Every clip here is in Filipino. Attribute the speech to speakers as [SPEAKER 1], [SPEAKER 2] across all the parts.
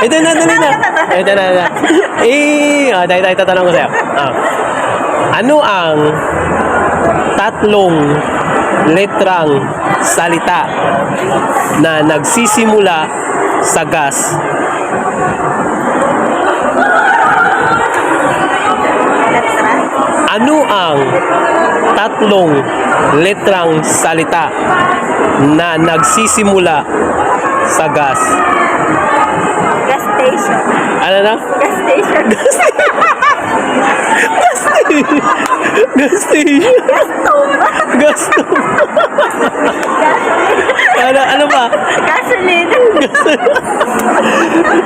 [SPEAKER 1] Ito na, dali na. Ito na. Tayo tatanong ko sa'yo. Ano ang tatlong letrang salita na nagsisimula sa gas? Ano ang tatlong letrang salita na nagsisimula sa gas?
[SPEAKER 2] Gas station.
[SPEAKER 1] Ano na?
[SPEAKER 2] Gas station.
[SPEAKER 1] Gas station.
[SPEAKER 2] Gas stove.
[SPEAKER 1] Gas stove. Ano ba?
[SPEAKER 2] Gasoline.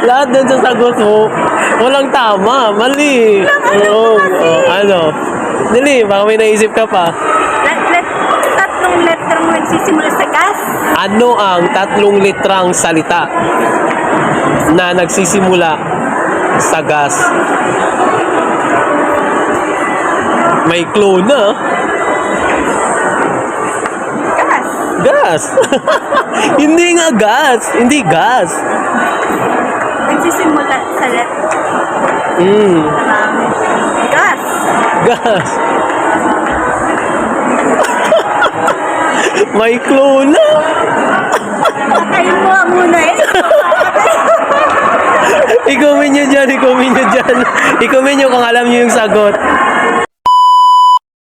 [SPEAKER 1] Lahat dun sa sagot mo, walang tama. Mali. Oo. Ano? Dali, baka may naisip ka pa.
[SPEAKER 2] Tatlong letrang nagsisimula sa gas.
[SPEAKER 1] Ano ang tatlong litrang salita na nagsisimula sa gas? May clue na.
[SPEAKER 2] Gas.
[SPEAKER 1] Gas. Hindi nga gas. Hindi gas.
[SPEAKER 2] Nagsisimula sa letra. Gas.
[SPEAKER 1] Gas. May clue na.
[SPEAKER 2] Kayo mo muna eh.
[SPEAKER 1] I-comment nyo dyan. I-comment nyo kung alam nyo yung sagot.